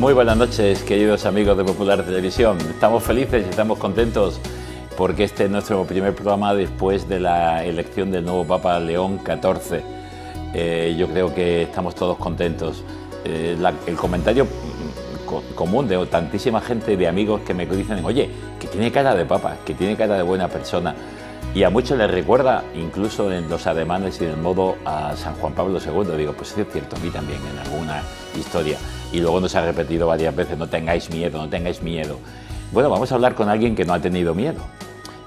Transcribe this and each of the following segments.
Muy buenas noches, queridos amigos de Popular Televisión. Estamos felices y estamos contentos porque este es nuestro primer programa después de la elección del nuevo Papa León XIV. Yo creo que estamos todos contentos. El comentario común de tantísima gente, de amigos que me dicen, oye, que tiene cara de papa, que tiene cara de buena persona. Y a muchos les recuerda, incluso en los ademanes y en el modo, a San Juan Pablo II. Digo, pues es cierto, a mí también en alguna historia. Y luego nos ha repetido varias veces, no tengáis miedo, no tengáis miedo. Bueno, vamos a hablar con alguien que no ha tenido miedo.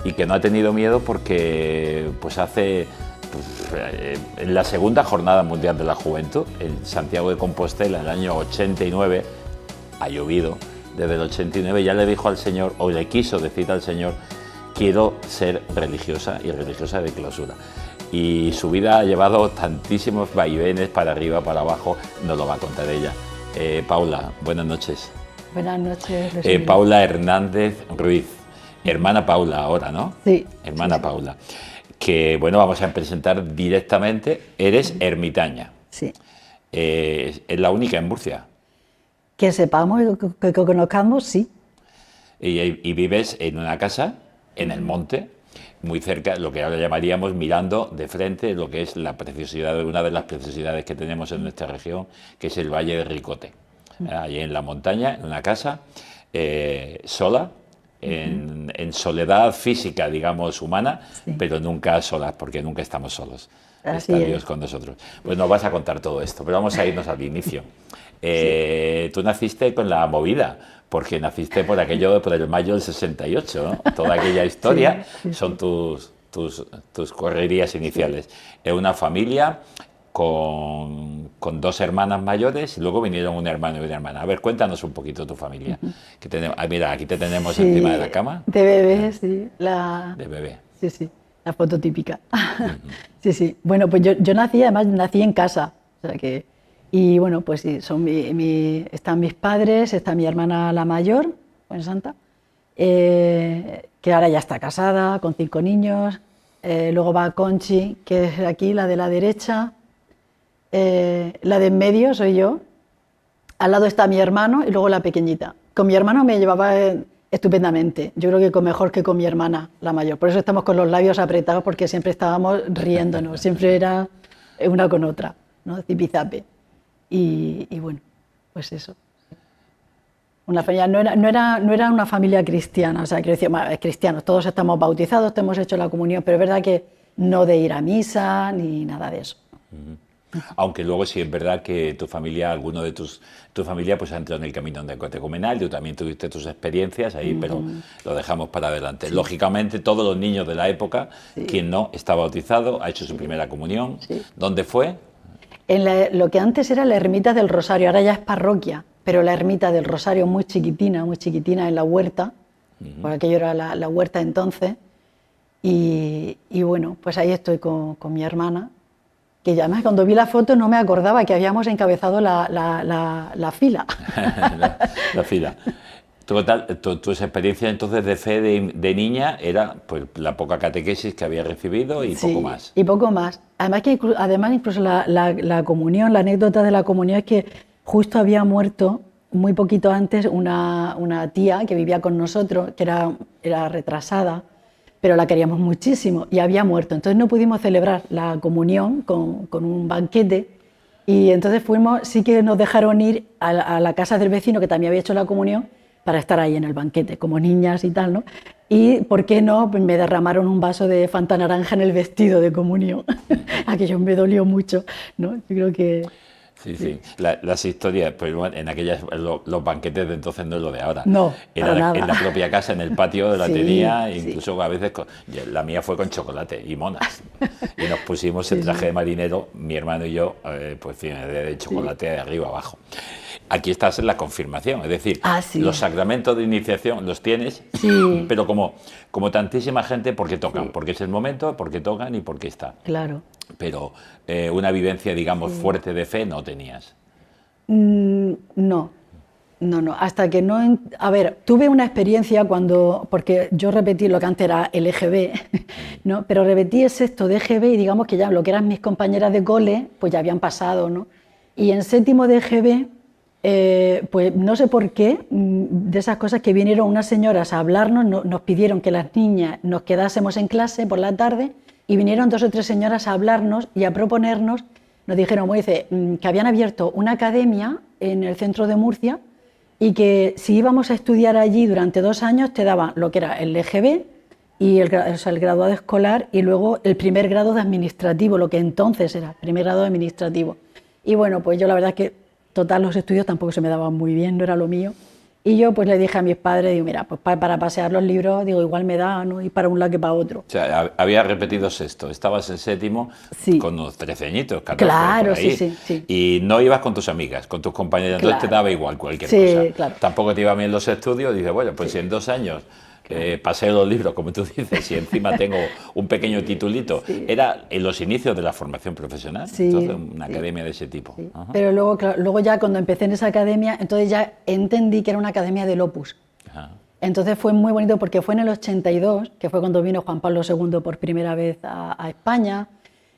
Y que no ha tenido miedo porque pues en la segunda Jornada Mundial de la Juventud, en Santiago de Compostela, en el año 89, ha llovido, desde el 89 ya le dijo al Señor, o le quiso decir al Señor, quiero ser religiosa y religiosa de clausura. Y su vida ha llevado tantísimos vaivenes para arriba, para abajo, nos lo va a contar ella. Paula, buenas noches. Buenas noches. Paula Hernández Ruiz, hermana Paula ahora, ¿no? Sí. Hermana sí. Paula. Que bueno, vamos a presentar directamente, eres ermitaña. Sí. Es la única en Murcia. Que sepamos, que conozcamos, sí. Y vives en una casa, en el monte, muy cerca, lo que ahora llamaríamos mirando de frente lo que es la preciosidad, una de las preciosidades que tenemos en nuestra región, que es el Valle de Ricote. Allí en la montaña, en una casa, sola, en soledad física, digamos, humana, sí, pero nunca solas, porque nunca estamos solos. Así está es. Dios con nosotros. Pues nos vas a contar todo esto, pero vamos a irnos al inicio. Sí. Tú naciste con la movida, porque naciste por el mayo del 68, ¿no? Toda aquella historia sí, sí, son tus correrías iniciales. Sí. Es una familia con dos hermanas mayores y luego vinieron un hermano y una hermana. A ver, cuéntanos un poquito tu familia. Que tenemos, mira, aquí te tenemos sí, encima de la cama. De bebé, sí. De bebé. Sí, sí, la foto típica. Sí, sí. Bueno, pues yo nací, además nací en casa. O sea que, y bueno, pues sí, están mis padres, está mi hermana la mayor, Juan Santa, que ahora ya está casada, con 5 niños. Luego va Conchi, que es aquí, la de la derecha. La de en medio soy yo, al lado está mi hermano y luego la pequeñita. Con mi hermano me llevaba estupendamente, yo creo que mejor que con mi hermana, la mayor. Por eso estamos con los labios apretados, porque siempre estábamos riéndonos, siempre era una con otra, ¿no? Zipizape. Y bueno, pues eso. Una familia, no era una familia cristiana, o sea, quiero decir, cristianos, todos estamos bautizados, todos hemos hecho la comunión, pero es verdad que no de ir a misa ni nada de eso. Aunque luego sí es verdad que tu familia, alguno de tu familia pues ha entrado en el camino catecumenal, tú también tuviste tus experiencias ahí, pero lo dejamos para adelante. Sí. Lógicamente todos los niños de la época, sí, quien no está bautizado, ha hecho su primera comunión. Sí. ¿Dónde fue? En lo que antes era la ermita del Rosario, ahora ya es parroquia, pero la ermita del Rosario muy chiquitina en la huerta, por aquello era la huerta entonces, y bueno, pues ahí estoy con mi hermana, que además cuando vi la foto no me acordaba que habíamos encabezado la fila. la fila. Tus experiencias entonces de fe de niña era pues la poca catequesis que había recibido y sí, poco más. Y poco más. Además incluso la comunión, la anécdota de la comunión es que justo había muerto muy poquito antes una tía que vivía con nosotros, que era retrasada, pero la queríamos muchísimo y había muerto. Entonces no pudimos celebrar la comunión con un banquete y entonces sí que nos dejaron ir a la casa del vecino que también había hecho la comunión para estar ahí en el banquete, como niñas y tal, ¿no? Y, ¿por qué no? Pues me derramaron un vaso de Fanta naranja en el vestido de comunión. Aquello me dolió mucho, ¿no? Yo creo que... Sí, sí. Las historias, pues bueno, en aquellas, los banquetes de entonces no es lo de ahora. No, era nada. En la propia casa, en el patio la sí, tenía, incluso sí, a veces, la mía fue con chocolate y monas. Y nos pusimos el traje de marinero, mi hermano y yo, pues de chocolate de arriba abajo. Aquí estás en la confirmación, es decir, sí, los sacramentos de iniciación los tienes, sí, pero como tantísima gente, porque tocan, sí, porque es el momento, porque tocan y porque está. Claro. Pero una vivencia, digamos, sí, fuerte de fe no tenías. No, hasta que no... A ver, tuve una experiencia porque yo repetí lo que antes era el EGB, ¿no? Pero repetí el sexto de EGB y digamos que ya lo que eran mis compañeras de cole, pues ya habían pasado, ¿no? Y en séptimo de EGB Pues no sé por qué, de esas cosas que vinieron unas señoras a hablarnos, nos pidieron que las niñas nos quedásemos en clase por la tarde y vinieron 2 o 3 señoras a hablarnos y a proponernos, nos dijeron, dice, que habían abierto una academia en el centro de Murcia y que si íbamos a estudiar allí durante 2 años te daban lo que era el LGB y el graduado escolar y luego el primer grado de administrativo, lo que entonces era el primer grado de administrativo. Y bueno, pues yo la verdad es que total, los estudios tampoco se me daban muy bien, no era lo mío. Y yo pues le dije a mis padres, digo, mira, pues para pasear los libros, digo, igual me da, ¿no? Y para un lado que para otro. O sea, había repetido sexto, estabas en séptimo con unos 13 añitos, 14, claro, por ahí, sí. Y no ibas con tus amigas, con tus compañeras, Claro. entonces te daba igual cualquier cosa. Claro. Tampoco te iban bien los estudios, dices, bueno, pues si en 2 años pasé los libros, como tú dices, y encima tengo un pequeño titulito. Era en los inicios de la formación profesional, entonces una academia de ese tipo. Sí. Pero luego, claro, luego ya cuando empecé en esa academia, entonces ya entendí que era una academia del Opus. Ajá. Entonces fue muy bonito porque fue en el 82, que fue cuando vino Juan Pablo II por primera vez a España.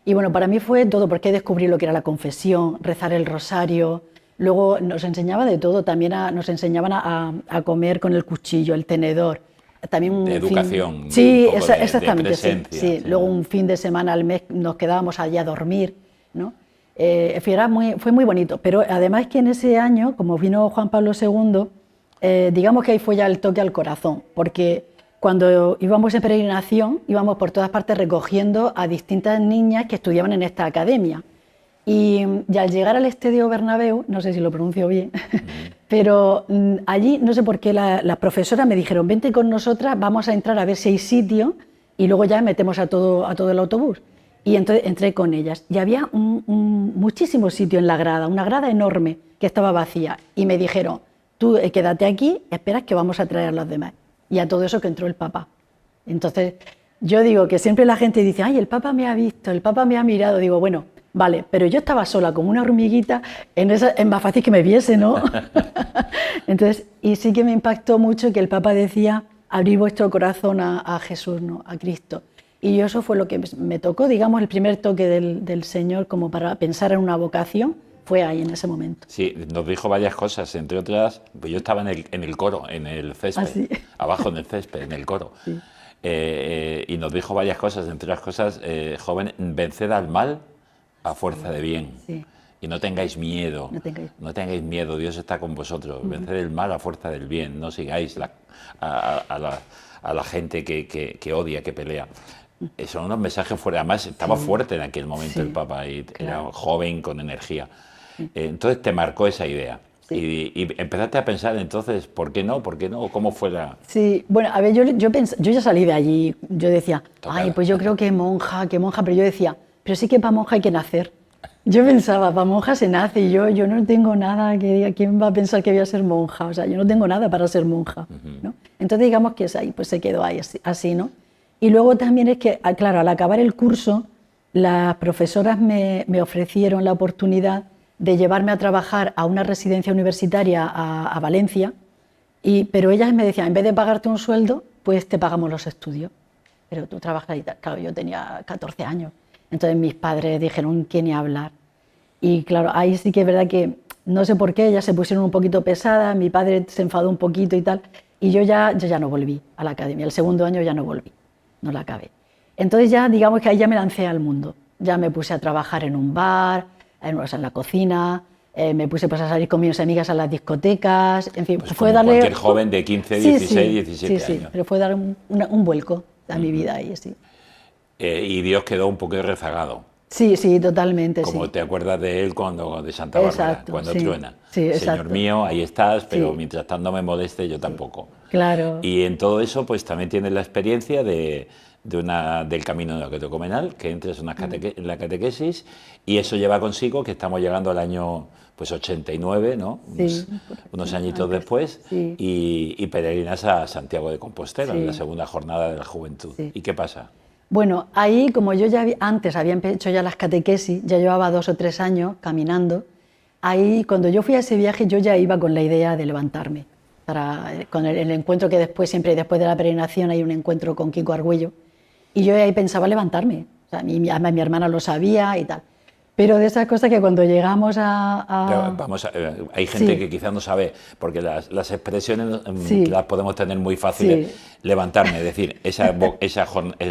Y bueno, para mí fue todo, porque descubrí lo que era la confesión, rezar el rosario. Luego nos enseñaba de todo, también nos enseñaban a comer con el cuchillo, el tenedor. También de educación, sí, un poco exactamente, de presencia, sí. Luego un fin de semana al mes nos quedábamos allí a dormir, ¿no? Fue muy bonito, pero además que en ese año, como vino Juan Pablo II, digamos que ahí fue ya el toque al corazón, porque cuando íbamos en peregrinación íbamos por todas partes recogiendo a distintas niñas que estudiaban en esta academia. Y al llegar al Estadio Bernabéu, no sé si lo pronuncio bien, pero allí no sé por qué las profesoras me dijeron, vente con nosotras, vamos a entrar a ver si hay sitio y luego ya metemos a todo el autobús. Y entonces entré con ellas y había muchísimo sitio en la grada, una grada enorme que estaba vacía. Y me dijeron, tú quédate aquí, esperas que vamos a traer a los demás. Y a todo eso que entró el Papa. Entonces yo digo que siempre la gente dice, ay, el Papa me ha visto, el Papa me ha mirado. Digo, bueno, vale, pero yo estaba sola como una hormiguita, es más fácil que me viese, ¿no? Entonces, y sí que me impactó mucho que el Papa decía, abrir vuestro corazón a Jesús, ¿no? A Cristo. Y eso fue lo que me tocó, digamos, el primer toque del Señor como para pensar en una vocación, fue ahí en ese momento. Sí, nos dijo varias cosas, entre otras, pues yo estaba en el coro, en el césped, ¿Ah, sí? abajo en el césped, en el coro. Sí. Y nos dijo varias cosas, entre otras cosas, joven, venced al mal a fuerza de bien. Sí. Y no tengáis miedo, no tengáis miedo, Dios está con vosotros. Venced el mal a fuerza del bien, no sigáis a la gente que odia, que pelea. Son unos mensajes fuertes, además estaba fuerte en aquel momento el Papa, y era joven, con energía. Entonces te marcó esa idea. Sí. Y empezaste a pensar entonces, ¿por qué no? ¿Por qué no? ¿Cómo fue la...? Sí, bueno, a ver, yo ya salí de allí, yo decía, ay, pues yo creo que monja, pero yo decía, pero sí que para monja hay que nacer. Yo pensaba, para monja se nace, y yo no tengo nada que diga, ¿quién va a pensar que voy a ser monja? O sea, yo no tengo nada para ser monja, ¿no? Entonces digamos que es ahí, pues se quedó ahí así, ¿no? Y luego también es que, claro, al acabar el curso, las profesoras me ofrecieron la oportunidad de llevarme a trabajar a una residencia universitaria a Valencia, pero ellas me decían, en vez de pagarte un sueldo, pues te pagamos los estudios. Pero tú trabajas y tal. Claro, yo tenía 14 años. Entonces mis padres dijeron, ¿qué ni hablar? Y claro, ahí sí que es verdad que, no sé por qué, ellas se pusieron un poquito pesadas, mi padre se enfadó un poquito y tal, y yo ya no volví a la academia. El segundo año ya no volví, no la acabé. Entonces ya, digamos que ahí ya me lancé al mundo. Ya me puse a trabajar en un bar, en la cocina, me puse pues, a salir con mis amigas a las discotecas, en fin, pues fue darle... cualquier joven de 15, 16, 17 años. Sí, pero fue dar un vuelco a mi vida ahí, sí. Y Dios quedó un poco rezagado. Sí, totalmente. Como te acuerdas de él de Santa Bárbara, cuando truena. Sí, Señor mío, ahí estás, pero mientras tanto no me moleste, yo tampoco. Claro. Y en todo eso, pues también tienes la experiencia del camino de la Catecomenal, que entres en la catequesis, y eso lleva consigo que estamos llegando al año pues 89, ¿no? Unos añitos después, y peregrinas a Santiago de Compostela, en la segunda jornada de la juventud. ¿Y qué pasa? Bueno, ahí como yo ya antes había hecho ya las catequesis, ya llevaba 2 o 3 años caminando, ahí cuando yo fui a ese viaje yo ya iba con la idea de levantarme, con el encuentro que después de la peregrinación hay un encuentro con Kiko Argüello, y yo ahí pensaba levantarme, o sea, además mi hermana lo sabía y tal. Pero de esas cosas que cuando llegamos Pero vamos hay gente Sí. que quizás no sabe, porque las expresiones Sí. las podemos tener muy fáciles. Sí. Levantarme, es decir, esa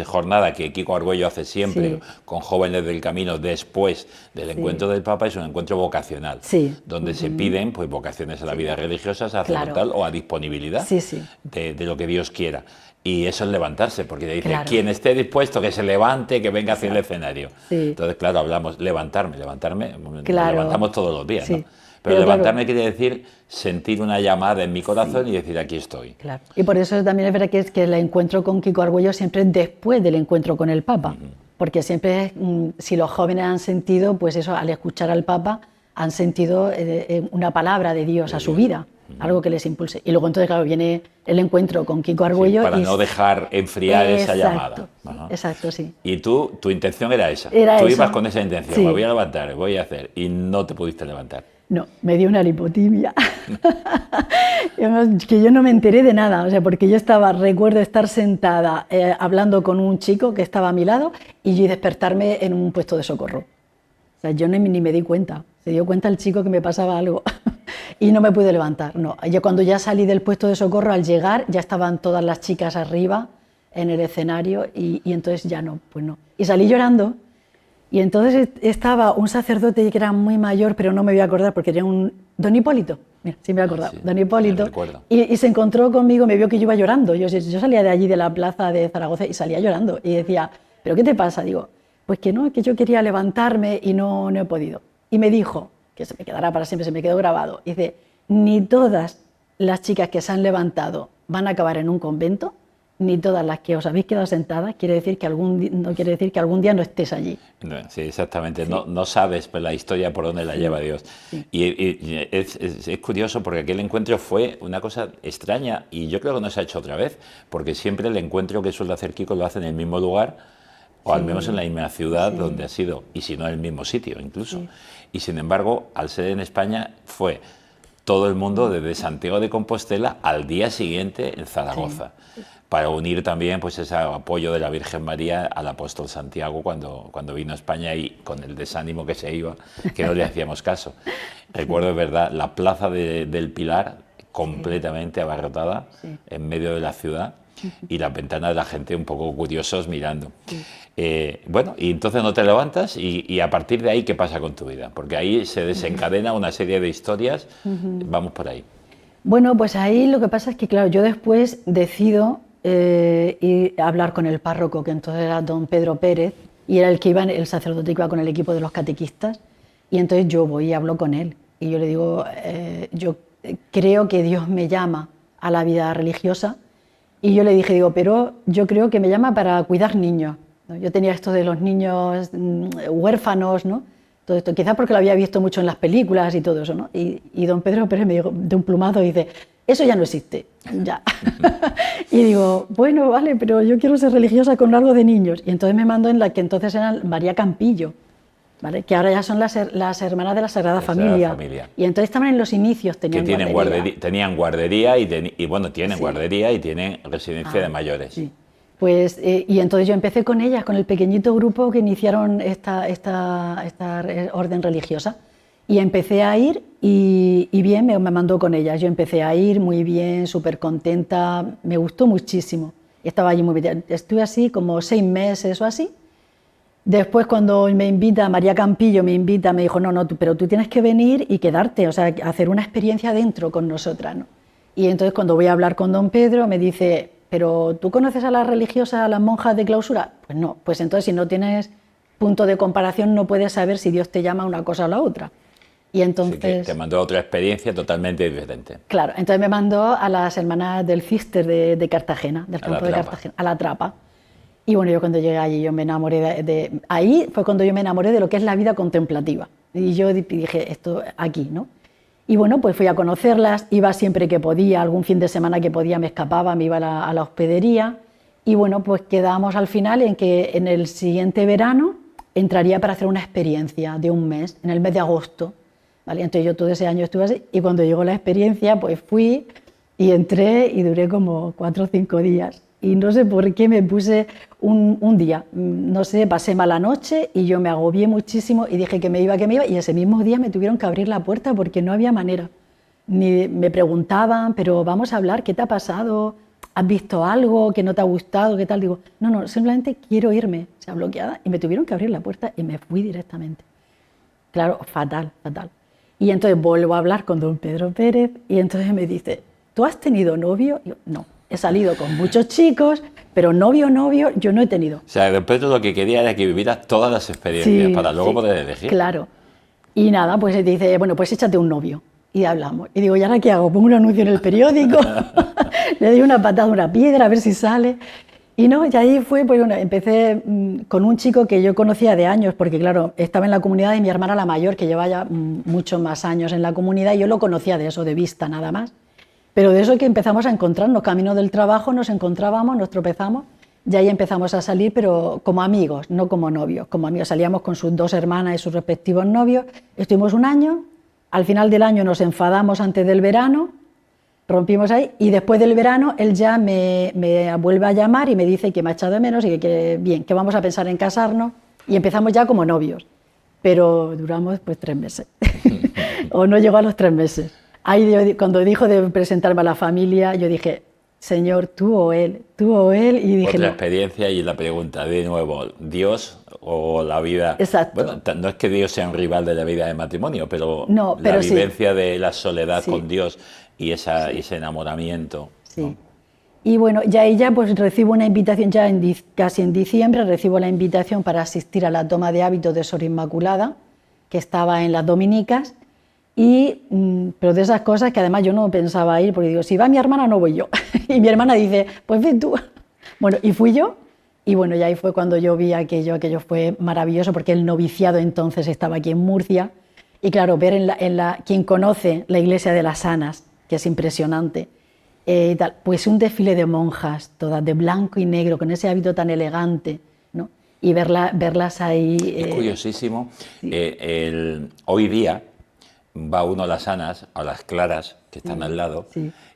jornada que Kiko Argüello hace siempre Sí. con jóvenes del camino después del encuentro del Papa es un encuentro vocacional, Sí. donde se piden pues vocaciones a la vida religiosa, sacerdotal Claro. o a disponibilidad Sí, sí. de lo que Dios quiera. Y eso es levantarse, porque te dice, Claro. quien esté dispuesto, que se levante, que venga hacia el escenario. Sí. Entonces, claro, hablamos, levantarme, nos Claro. levantamos todos los días, Sí. ¿no? Pero Pero levantarme claro. quiere decir sentir una llamada en mi corazón y decir, aquí estoy. Claro. Y por eso también es verdad que el encuentro con Kiko Argüello siempre es después del encuentro con el Papa, porque siempre es, si los jóvenes han sentido, pues eso, al escuchar al Papa, han sentido una palabra de Dios a su vida, algo que les impulse. Y luego entonces, claro, viene el encuentro con Kiko Argüello. Para no dejar enfriar esa Exacto, llamada. Ajá. exacto, sí. Y tu intención era esa. Era Tú eso. ibas con esa intención, Sí. me voy a levantar, voy a hacer, y no te pudiste levantar. No, me dio una lipotimia. Que yo no me enteré de nada, o sea, porque yo recuerdo estar sentada hablando con un chico que estaba a mi lado y yo despertarme en un puesto de socorro. O sea, yo ni me di cuenta. Se dio cuenta el chico que me pasaba algo y no me pude levantar. No, yo cuando ya salí del puesto de socorro, al llegar ya estaban todas las chicas arriba en el escenario y entonces ya no, pues no. Y salí llorando. Y entonces estaba un sacerdote que era muy mayor, pero no me voy a acordar porque era don Hipólito. Mira, sí me he acordado, Sí, don Hipólito. me recuerdo. Y se encontró conmigo, me vio que yo iba llorando. Yo salía de allí, de la plaza de Zaragoza, y salía llorando. Y decía, ¿pero qué te pasa? Digo, pues que no, que yo quería levantarme y no he podido. Y me dijo, que se me quedará para siempre, se me quedó grabado. Dice, ni todas las chicas que se han levantado van a acabar en un convento, ni todas las que os habéis quedado sentadas, no quiere decir que algún día no estés allí. Sí, exactamente. Sí. No sabes pues, la historia por dónde la lleva Dios. Sí. Y es curioso porque aquel encuentro fue una cosa extraña y yo creo que no se ha hecho otra vez, porque siempre el encuentro que suele hacer Kiko lo hace en el mismo lugar o al menos en la misma ciudad donde ha sido, y si no en el mismo sitio incluso. Sí. Y sin embargo, al ser en España, fue todo el mundo desde Santiago de Compostela al día siguiente en Zaragoza. Sí. Para unir también pues ese apoyo de la Virgen María al apóstol Santiago cuando vino a España y con el desánimo que se iba, que no le hacíamos caso. Recuerdo, es verdad, la plaza del Pilar completamente abarrotada en medio de la ciudad y las ventanas de la gente un poco curiosos mirando. Bueno, y entonces no te levantas y a partir de ahí, ¿qué pasa con tu vida? Porque ahí se desencadena una serie de historias. Vamos por ahí. Bueno, pues ahí lo que pasa es que, claro, yo después decido ir a hablar con el párroco, que entonces era don Pedro Pérez, y era el sacerdote que iba con el equipo de los catequistas, y entonces yo voy y hablo con él, y yo le digo, yo creo que Dios me llama a la vida religiosa, y yo le dije, pero yo creo que me llama para cuidar niños, ¿no? Yo tenía esto de los niños huérfanos, ¿no? Todo esto, quizás porque lo había visto mucho en las películas y todo eso, ¿no? Y don Pedro Pérez me dijo de un plumazo, dice, eso ya no existe, ya. Y digo, bueno, vale, pero yo quiero ser religiosa con algo de niños. Y entonces me mandó en la que entonces eran María Campillo, ¿vale? Que ahora ya son las hermanas de la Sagrada Familia. Y entonces estaban en los inicios, tenían guardería y bueno, tienen guardería y tienen residencia de mayores. Sí. Pues, y entonces yo empecé con ellas, con el pequeñito grupo que iniciaron esta orden religiosa. Y empecé a ir y bien, me mandó con ellas. Yo empecé a ir muy bien, súper contenta, me gustó muchísimo. Estaba allí muy bien. Estuve así como 6 meses o así. Después cuando me invita, María Campillo me dijo, no, pero tú tienes que venir y quedarte, o sea, hacer una experiencia dentro con nosotras, ¿no? Y entonces cuando voy a hablar con don Pedro me dice, ¿pero tú conoces a las religiosas, a las monjas de clausura? Pues no, pues entonces si no tienes punto de comparación no puedes saber si Dios te llama a una cosa o a la otra. Y entonces... Sí, te mandó a otra experiencia totalmente diferente. Claro, entonces me mandó a las hermanas del Cister de Cartagena, del campo de Cartagena, a la Trapa. Y bueno, yo cuando llegué allí, yo me enamoré ahí fue cuando yo me enamoré de lo que es la vida contemplativa. Y yo dije, esto aquí, ¿no? Y bueno, pues fui a conocerlas, iba siempre que podía, algún fin de semana que podía me escapaba, me iba a la hospedería. Y bueno, pues quedamos al final en que en el siguiente verano entraría para hacer una experiencia de un mes, en el mes de agosto. ¿Vale? Entonces yo todo ese año estuve así y cuando llegó la experiencia pues fui y entré y duré como 4 o 5 días Y no sé por qué me puse un día, no sé, pasé mala noche y yo me agobié muchísimo y dije que me iba, y ese mismo día me tuvieron que abrir la puerta porque no había manera. Ni me preguntaban, pero vamos a hablar, ¿qué te ha pasado? ¿Has visto algo que no te ha gustado? ¿Qué tal? Digo, no, simplemente quiero irme, o sea, bloqueada, y me tuvieron que abrir la puerta y me fui directamente. Claro, fatal, fatal. Y entonces vuelvo a hablar con don Pedro Pérez y entonces me dice, ¿tú has tenido novio? Y yo, no, he salido con muchos chicos, pero novio yo no he tenido. O sea, don Pedro lo que quería era que vivieras todas las experiencias para luego poder elegir. Claro. Y nada, pues dice, bueno, pues échate un novio. Y hablamos. Y digo, ¿y ahora qué hago? ¿Pongo un anuncio en el periódico? Le doy una patada a una piedra a ver si sale. Y no, y ahí fue, pues bueno, empecé con un chico que yo conocía de años, porque claro, estaba en la comunidad y mi hermana la mayor, que lleva ya muchos más años en la comunidad, y yo lo conocía de eso, de vista nada más. Pero de eso que empezamos a encontrarnos, camino del trabajo, nos encontrábamos, nos tropezamos, y ahí empezamos a salir, pero como amigos, no como novios. Como amigos salíamos con sus dos hermanas y sus respectivos novios, estuvimos un año, al final del año nos enfadamos antes del verano, rompimos ahí, y después del verano él ya me vuelve a llamar y me dice que me ha echado de menos y que bien, que vamos a pensar en casarnos, y empezamos ya como novios, pero duramos pues 3 meses, o no llegó a los 3 meses. Ahí cuando dijo de presentarme a la familia, yo dije, Señor, tú o él, y dije... Otra experiencia y la pregunta, de nuevo, ¿Dios o la vida? Exacto. Bueno, no es que Dios sea un rival de la vida de matrimonio, pero, no, pero la vivencia de la soledad con Dios y ese enamoramiento. Sí. ¿No? Y bueno, ya ella pues recibo una invitación, ya casi en diciembre, recibo la invitación para asistir a la toma de hábitos de Sor Inmaculada, que estaba en las Dominicas, pero de esas cosas que además yo no pensaba ir, porque digo, si va mi hermana no voy yo. Y mi hermana dice, pues ven tú. Bueno, y fui yo, y bueno, ya ahí fue cuando yo vi aquello fue maravilloso, porque el noviciado entonces estaba aquí en Murcia, y claro, ver quien conoce la iglesia de las Anas, que es impresionante, pues un desfile de monjas, todas de blanco y negro, con ese hábito tan elegante, ¿no? Y verlas ahí... Es curiosísimo, sí. Hoy día va uno a las Anas, a las Claras, que están al lado,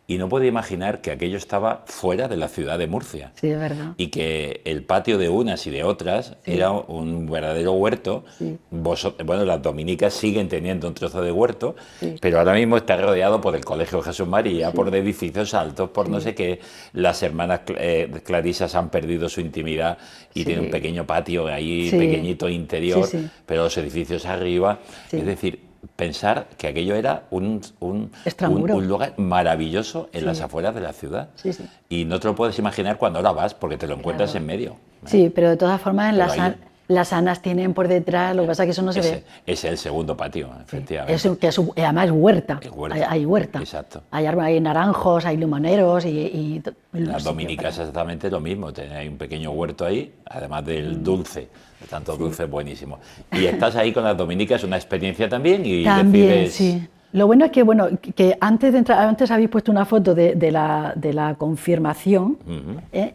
y no puede imaginar que aquello estaba fuera de la ciudad de Murcia. Sí, es verdad. Y que el patio de unas y de otras era un verdadero huerto. Sí. Bueno, las dominicas siguen teniendo un trozo de huerto, pero ahora mismo está rodeado por el Colegio Jesús María, por edificios altos, por no sé qué. Las hermanas clarisas han perdido su intimidad y tienen un pequeño patio ahí, pequeñito interior, pero los edificios arriba. Es decir, pensar que aquello era un lugar maravilloso en las afueras de la ciudad. Y no te lo puedes imaginar cuando ahora vas, porque te lo encuentras en medio. Sí, pero de todas formas las Anas tienen por detrás, lo que pasa es que eso no se ve. Es el segundo patio, efectivamente. Además es huerta. Hay huerta. Exacto. Hay naranjos, hay limoneros las dominicas exactamente lo mismo. Hay un pequeño huerto ahí, además del dulce. De tanto dulce buenísimo. Y estás ahí con las dominicas, una experiencia también, y decides... Sí. Lo bueno es que antes de entrar, antes habéis puesto una foto de la confirmación,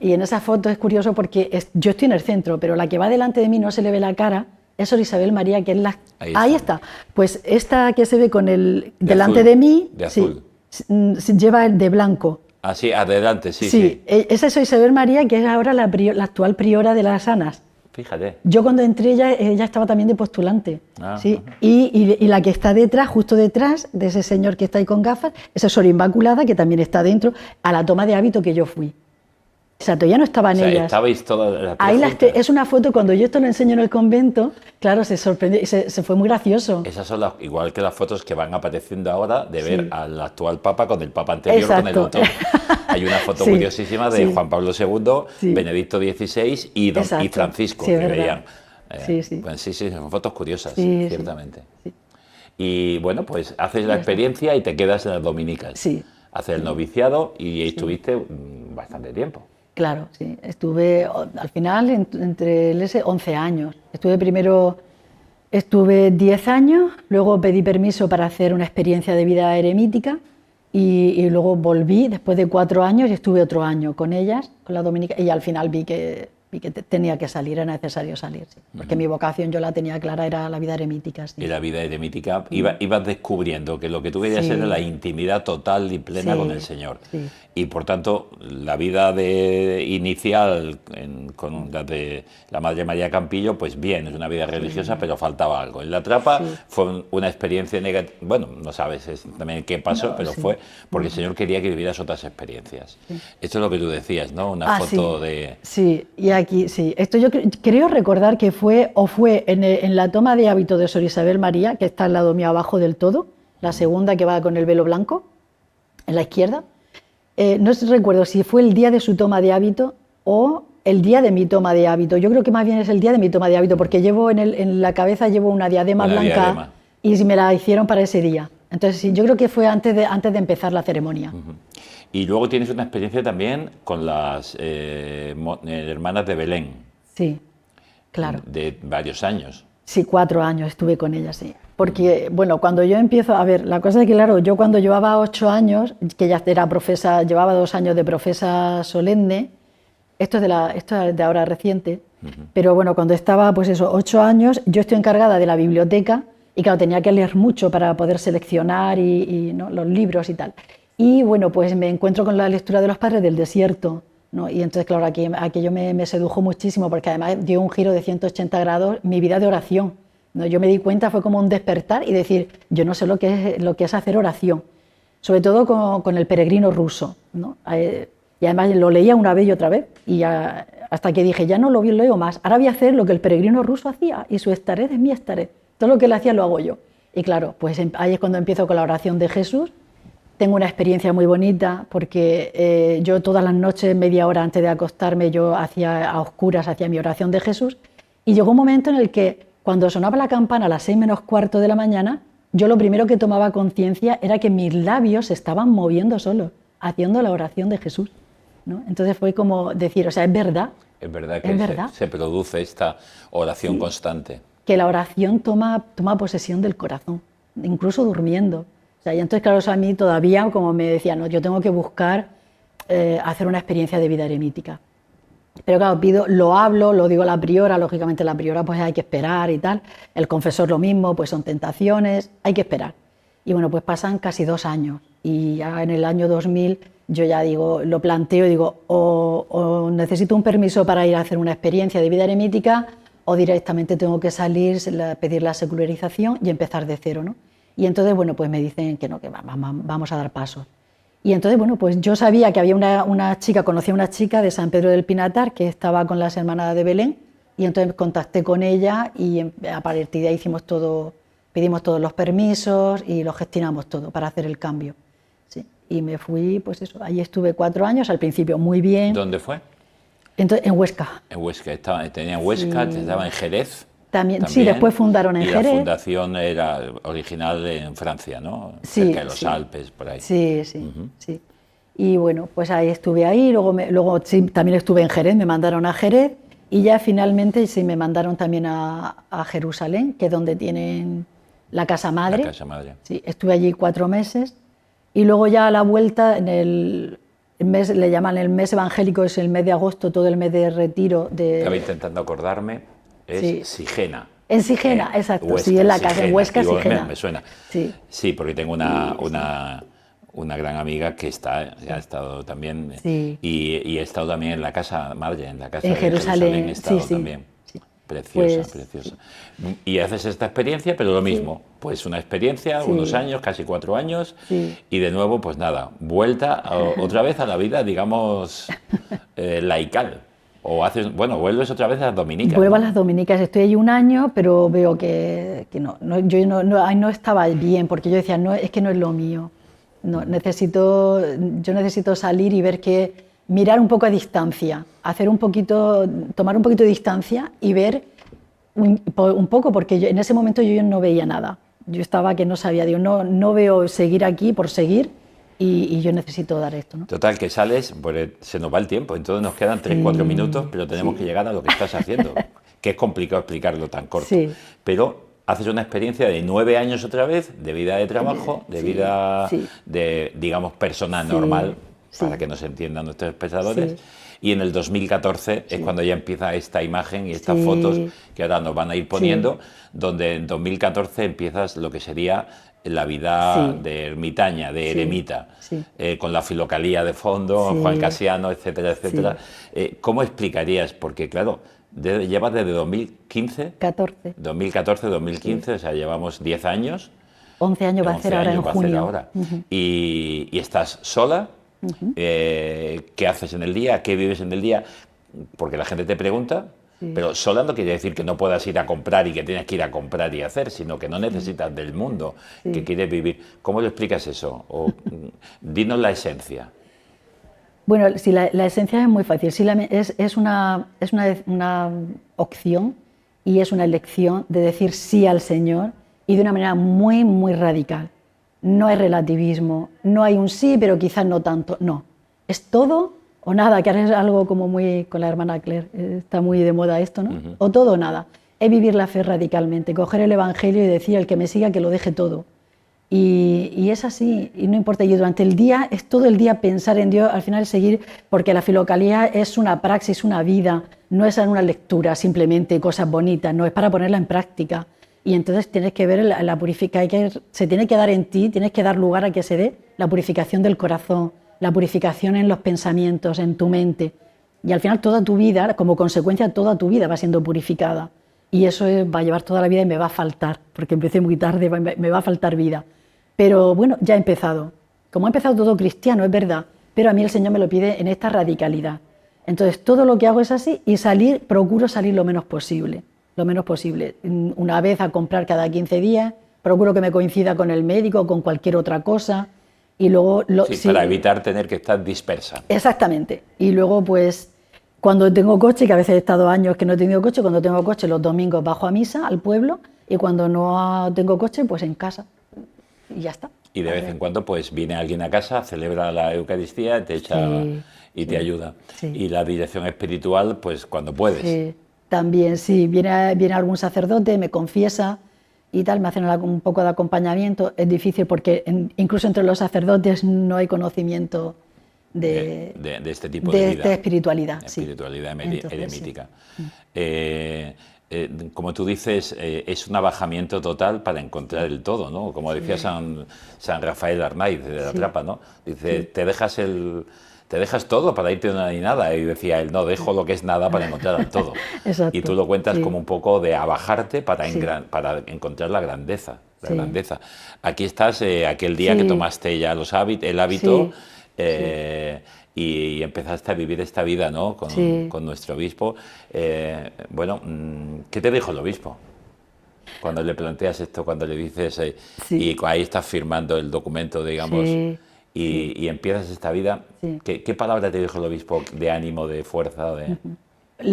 y en esa foto es curioso porque yo estoy en el centro, pero la que va delante de mí no se le ve la cara, es Sor Isabel María, que es la... Ahí está. Pues esta que se ve con delante de mí, de azul. Lleva el de blanco. Así, adelante, sí. Esa es Sor Isabel María, que es ahora la actual priora de las Anas. Fíjate. Yo cuando entré ella estaba también de postulante. Y la que está detrás, justo detrás de ese señor que está ahí con gafas, esa es Sor Inmaculada, que también está dentro, a la toma de hábito que yo fui. O sea, todavía no estaban ellas. Estabais todas las ahí es una foto, cuando yo esto lo enseño en el convento, claro, se sorprendió, se fue muy gracioso. Esas son igual que las fotos que van apareciendo ahora de ver al actual Papa con el Papa anterior, con el otro. Hay una foto curiosísima de Juan Pablo II, Benedicto XVI y Francisco, que veían. Pues son fotos curiosas, ciertamente. Y bueno, pues haces la experiencia y te quedas en las dominicas. Haces el noviciado y estuviste bastante tiempo. Claro, sí. Estuve al final entre 11 años. Estuve 10 años, luego pedí permiso para hacer una experiencia de vida eremítica y luego volví después de 4 años y estuve otro año con ellas, con la dominica, y al final vi que Vi que tenía que salir, era necesario salir, sí. Porque mi vocación yo la tenía clara, era la vida eremítica. Sí. Y la vida eremítica, ibas descubriendo que lo que tú querías Sí. era la intimidad total y plena Sí, con el Señor. sí. Y por tanto, la vida inicial con la de la Madre María Campillo, pues bien, es una vida religiosa, pero faltaba algo. En La Trapa fue una experiencia negativa, bueno, no sabes también qué pasó, pero fue porque el Señor quería que vivieras otras experiencias. Esto es lo que tú decías, ¿no? Una foto de... Sí, y aquí, sí. Esto yo creo recordar que fue en la toma de hábito de Sor Isabel María, que está al lado mío abajo del todo, la segunda que va con el velo blanco, en la izquierda. No recuerdo si fue el día de su toma de hábito o el día de mi toma de hábito. Yo creo que más bien es el día de mi toma de hábito, porque llevo en la cabeza llevo una diadema blanca y me la hicieron para ese día. Entonces sí, yo creo que fue antes de empezar la ceremonia. Y luego tienes una experiencia también con las hermanas de Belén. Sí, claro. De varios años. Sí, 4 años estuve con ellas, sí. Porque, bueno, cuando yo empiezo, a ver, la cosa es que, claro, yo cuando llevaba 8 años, que ya era profesa, llevaba 2 años de profesa solemne, esto es de ahora reciente, pero bueno, cuando estaba, pues eso, 8 años, yo estoy encargada de la biblioteca y, claro, tenía que leer mucho para poder seleccionar ¿no? los libros y tal. Y, bueno, pues me encuentro con la lectura de los Padres del Desierto, ¿no? Y entonces, claro, aquello me sedujo muchísimo, porque además dio un giro de 180 grados mi vida de oración, ¿no? Yo me di cuenta, fue como un despertar y decir, yo no sé lo que es hacer oración, sobre todo con el peregrino ruso, ¿no? Y además lo leía una vez y otra vez, y hasta que dije, ya no lo leo más, ahora voy a hacer lo que el peregrino ruso hacía, y su estaré es mi estaré, todo lo que él hacía lo hago yo. Y claro, pues ahí es cuando empiezo con la oración de Jesús. Tengo una experiencia muy bonita porque yo todas las noches, media hora antes de acostarme, yo hacía a oscuras, hacía mi oración de Jesús, y llegó un momento en el que cuando sonaba la campana a las 6 menos cuarto de la mañana, yo lo primero que tomaba conciencia era que mis labios se estaban moviendo solos, haciendo la oración de Jesús, ¿no? Entonces fue como decir, o sea, es verdad. Es verdad que se produce esta oración constante. Que la oración toma posesión del corazón, incluso durmiendo. O sea, y entonces, claro, eso a mí todavía, como me decía, no, yo tengo que buscar hacer una experiencia de vida eremítica. Pero claro, lo hablo, lo digo a la priora, lógicamente la priora pues hay que esperar y tal, el confesor lo mismo, pues son tentaciones, hay que esperar. Y bueno, pues pasan casi 2 años y ya en el año 2000 yo ya digo, lo planteo y digo, o necesito un permiso para ir a hacer una experiencia de vida eremítica o directamente tengo que salir, pedir la secularización y empezar de cero, ¿no? Y entonces, bueno, pues me dicen que no, que vamos a dar pasos. Y entonces, bueno, pues yo sabía que había una chica, conocía a una chica de San Pedro del Pinatar que estaba con las hermanas de Belén, y entonces contacté con ella y a partir de ahí pedimos todos los permisos y lo gestionamos todo para hacer el cambio. Sí. Y me fui, pues eso, ahí estuve 4 años, al principio muy bien. ¿Dónde fue? Entonces, en Huesca. En Huesca, tenía en Huesca, Sí. estaba en Jerez. También, sí, después fundaron en Jerez. Y la fundación era original en Francia, ¿no? Sí, cerca de los Alpes, por ahí. Sí, sí, sí. Y bueno, pues ahí estuve ahí, luego sí, también estuve en Jerez, me mandaron a Jerez y ya finalmente sí me mandaron también a Jerusalén, que es donde tienen la Casa Madre. La Casa Madre. Sí, estuve allí 4 meses y luego ya a la vuelta, en el mes, le llaman el mes evangélico, es el mes de agosto, todo el mes de retiro. Estaba intentando acordarme. Es Sigena. En Sigena, exacto, Huesca, sí, en la Sigena. casa, en Huesca, Digo, Sigena. Me suena. Sí. Sí, porque tengo una gran amiga que ha estado también, Sí. y he estado también en la Casa Madre, en la Casa En de Jerusalén, he estado sí, sí. también. Sí. Preciosa, Pues, preciosa. Y haces esta experiencia, pero lo mismo, pues una experiencia, unos años, casi 4 años, y de nuevo, pues nada, vuelta otra vez a la vida, digamos, laical. O vuelves otra vez a las dominicas. Vuelvo ¿no? a las dominicas, estoy allí 1 año, pero veo que yo no estaba bien, porque yo decía, no, es que no es lo mío. No, yo necesito salir y mirar un poco a distancia, tomar un poquito de distancia y ver un poco, porque en ese momento yo no veía nada. Yo estaba que no sabía, digo, no veo seguir aquí por seguir. Y yo necesito dar esto, ¿no? Total, que sales, pues se nos va el tiempo, entonces nos quedan 3-4 minutos, pero tenemos que llegar a lo que estás haciendo, que es complicado explicarlo tan corto. Sí. Pero haces una experiencia de 9 años otra vez, de vida de trabajo, de vida, de, digamos, personal normal, para que nos entiendan nuestros espectadores. Y en el 2014 es cuando ya empieza esta imagen y estas fotos que ahora nos van a ir poniendo, donde en 2014 empiezas lo que sería la vida de ermitaña, de eremita, con la filocalía de fondo, Juan Casiano, etcétera, etcétera. ¿Cómo explicarías? Porque claro, llevas desde 2015, 2014, 2015, o sea, llevamos 10 años. 11 años va a ser ahora en junio. Y estás sola. ¿Qué haces en el día? ¿Qué vives en el día? Porque la gente te pregunta, pero sola no quiere decir que no puedas ir a comprar y que tienes que ir a comprar y hacer, sino que no necesitas del mundo, que quieres vivir. ¿Cómo lo explicas eso? O, dinos la esencia. Bueno, sí, la esencia es muy fácil. Sí, es una opción y es una elección de decir sí al Señor y de una manera muy, muy radical. No hay relativismo, no hay un sí, pero quizás no tanto, no. Es todo o nada, que ahora es algo como muy, con la hermana Claire, está muy de moda esto, ¿no? O todo o nada. Es vivir la fe radicalmente, coger el Evangelio y decir al que me siga que lo deje todo. Y es así, y no importa, y durante el día, es todo el día pensar en Dios, al final seguir, porque la filocalía es una praxis, una vida, no es una lectura, simplemente cosas bonitas, no, es para ponerla en práctica. Y entonces tienes que ver la purificación, se tiene que dar en ti, tienes que dar lugar a que se dé la purificación del corazón, la purificación en los pensamientos, en tu mente. Y al final toda tu vida, como consecuencia, toda tu vida va siendo purificada. Y eso va a llevar toda la vida y me va a faltar, porque empecé muy tarde, me va a faltar vida. Pero bueno, ya he empezado. Como ha empezado todo cristiano, es verdad, pero a mí el Señor me lo pide en esta radicalidad. Entonces todo lo que hago es así y procuro salir lo menos posible. Lo menos posible, una vez a comprar cada 15 días, procuro que me coincida con el médico o con cualquier otra cosa y luego... para evitar tener que estar dispersa. Exactamente, y luego pues cuando tengo coche, que a veces he estado años que no he tenido coche, cuando tengo coche los domingos bajo a misa al pueblo y cuando no tengo coche pues en casa y ya está. Y de vez en cuando pues viene alguien a casa, celebra la Eucaristía, te echa y te ayuda. Y la dirección espiritual pues cuando puedes. También, sí, viene algún sacerdote, me confiesa y tal, me hacen un poco de acompañamiento. Es difícil porque incluso entre los sacerdotes no hay conocimiento de este tipo de vida. Esta espiritualidad. Espiritualidad eremítica. Como tú dices, es un abajamiento total para encontrar el todo, ¿no? Como decía San Rafael Arnaiz de la Trapa, ¿no? Dice, te dejas todo para irte a una y nada. Y decía él, no, dejo lo que es nada para encontrar al todo. Exacto, y tú lo cuentas como un poco de abajarte para encontrar la grandeza. Grandeza. Aquí estás, aquel día que tomaste ya el hábito y empezaste a vivir esta vida, ¿no? Con nuestro obispo. Bueno, ¿qué te dijo el obispo? Cuando le planteas esto, cuando le dices, y ahí estás firmando el documento, digamos... Y empiezas esta vida, ¿qué palabra te dijo el obispo de ánimo, de fuerza?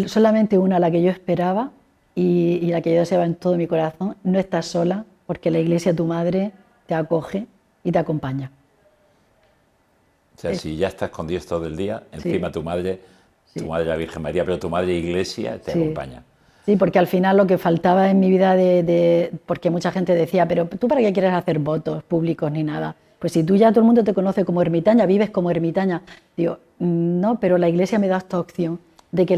Solamente una, la que yo esperaba y la que yo deseaba en todo mi corazón: no estás sola, porque la Iglesia, tu madre, te acoge y te acompaña. O sea, si ya estás con Dios todo el día, encima tu madre la Virgen María, pero tu madre Iglesia te acompaña. Sí, porque al final lo que faltaba en mi vida, porque mucha gente decía, pero ¿tú para qué quieres hacer votos públicos ni nada? Pues si tú ya todo el mundo te conoce como ermitaña, vives como ermitaña. Digo, no, pero la Iglesia me da esta opción de que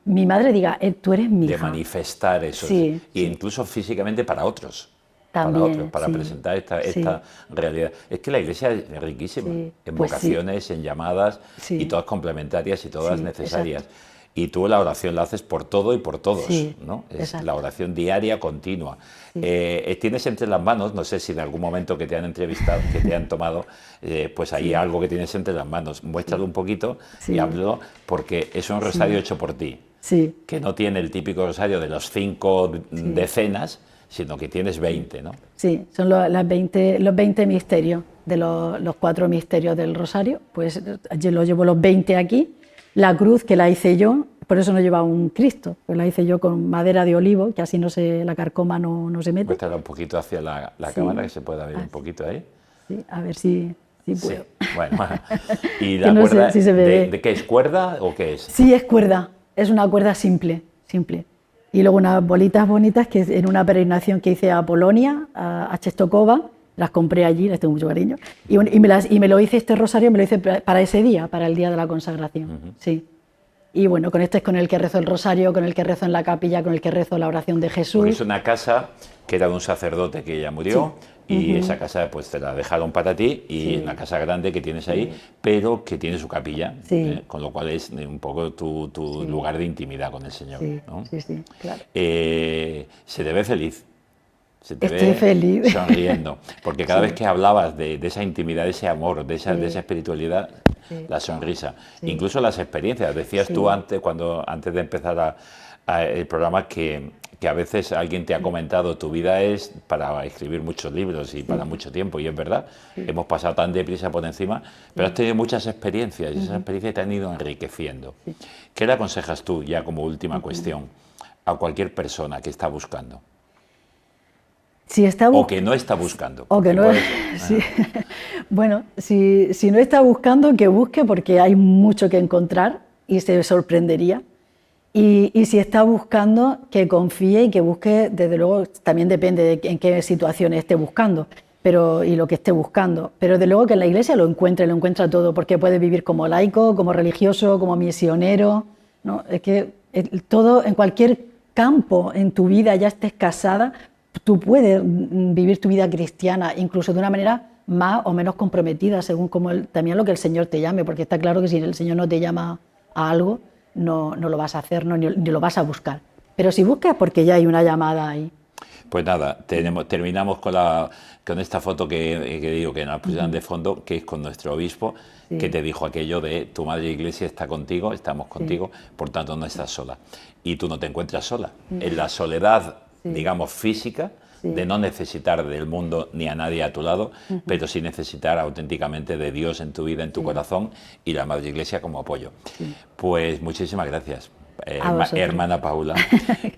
mi madre diga, tú eres mi hija. De manifestar eso, incluso físicamente para otros. También, para presentar esta realidad. Es que la Iglesia es riquísima, en vocaciones, en llamadas, y todas complementarias y todas necesarias. Exacto. Y tú la oración la haces por todo y por todos, ¿no? Es la oración diaria, continua. Tienes entre las manos, no sé si en algún momento que te han entrevistado, que te han tomado, pues hay algo que tienes entre las manos. Muéstralo un poquito y háblalo, porque es un rosario hecho por ti, que no tiene el típico rosario de los 5 decenas, sino que tienes 20, ¿no? Sí, son los 20 misterios, de los 4 misterios del rosario, pues yo lo llevo los 20 aquí. La cruz, que la hice yo, por eso no lleva un Cristo, pues la hice yo con madera de olivo, que así la carcoma no se mete. Muéstrala un poquito hacia la cámara, que se pueda ver un poquito ahí. Sí, a ver si puedo. Bueno, ¿y la cuerda de qué es? ¿Cuerda o qué es? Sí, es cuerda, es una cuerda simple. Y luego unas bolitas bonitas que en una peregrinación que hice a Polonia, a Czestochowa, las compré allí, les tengo mucho cariño, y me lo hice, este rosario me lo hice para ese día, para el día de la consagración, sí. Y bueno, con este es con el que rezo el rosario, con el que rezo en la capilla, con el que rezo la oración de Jesús. Porque es una casa que era de un sacerdote que ya murió, sí. Y esa casa pues te la dejaron para ti, y sí. Una casa grande que tienes ahí, sí. Pero que tiene su capilla, sí. Con lo cual es un poco tu sí. lugar de intimidad con el Señor. Sí, ¿no? Sí, sí, claro. Se te ve feliz. Se te Estoy ve feliz. Sonriendo, porque cada sí. vez que hablabas de esa intimidad, de ese amor, de esa espiritualidad, sí. la sonrisa, sí. incluso las experiencias. Decías sí. tú antes de empezar el programa que a veces alguien te ha comentado tu vida es para escribir muchos libros y para mucho tiempo, y es verdad, sí. hemos pasado tan deprisa por encima, pero has tenido muchas experiencias y esas experiencias te han ido enriqueciendo. Sí. ¿Qué le aconsejas tú, ya como última cuestión, a cualquier persona que está buscando? Si está o que no está buscando. O que no, sí. Bueno, si no está buscando, que busque, porque hay mucho que encontrar y se sorprendería. Y si está buscando, que confíe y que busque, desde luego, también depende de en qué situación esté buscando y lo que esté buscando. Pero desde luego que en la Iglesia lo encuentra todo, porque puede vivir como laico, como religioso, como misionero, ¿no? Es que todo, en cualquier campo en tu vida, ya estés casada, tú puedes vivir tu vida cristiana, incluso de una manera más o menos comprometida, según también lo que el Señor te llame, porque está claro que si el Señor no te llama a algo, no lo vas a hacer, ni lo vas a buscar. Pero si buscas, porque ya hay una llamada ahí. Pues nada, terminamos con esta foto que digo que nos pusieron de fondo, que es con nuestro obispo, sí. que te dijo aquello de tu madre Iglesia está contigo, estamos contigo, sí. por tanto no estás sola. Y tú no te encuentras sola. En la soledad, sí. digamos, física, sí. de no necesitar del mundo ni a nadie a tu lado, pero sí necesitar auténticamente de Dios en tu vida, en tu sí. corazón, y la Madre Iglesia como apoyo. Sí. Pues muchísimas gracias, hermana Paula.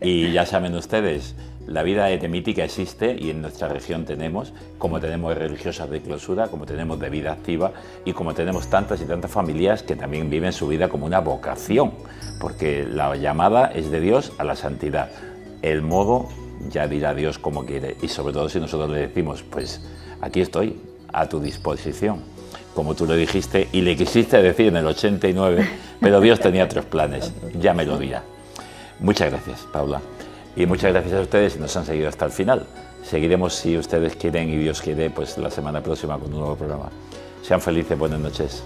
Y ya saben ustedes, la vida eremítica existe, y en nuestra región tenemos, como tenemos religiosas de clausura, como tenemos de vida activa, y como tenemos tantas y tantas familias que también viven su vida como una vocación, porque la llamada es de Dios a la santidad. El modo ya dirá Dios como quiere, y sobre todo si nosotros le decimos, pues aquí estoy, a tu disposición, como tú lo dijiste y le quisiste decir en el 89, pero Dios tenía otros planes, ya me lo dirá. Muchas gracias, Paula, y muchas gracias a ustedes si nos han seguido hasta el final. Seguiremos, si ustedes quieren y Dios quiere, pues la semana próxima con un nuevo programa. Sean felices, buenas noches.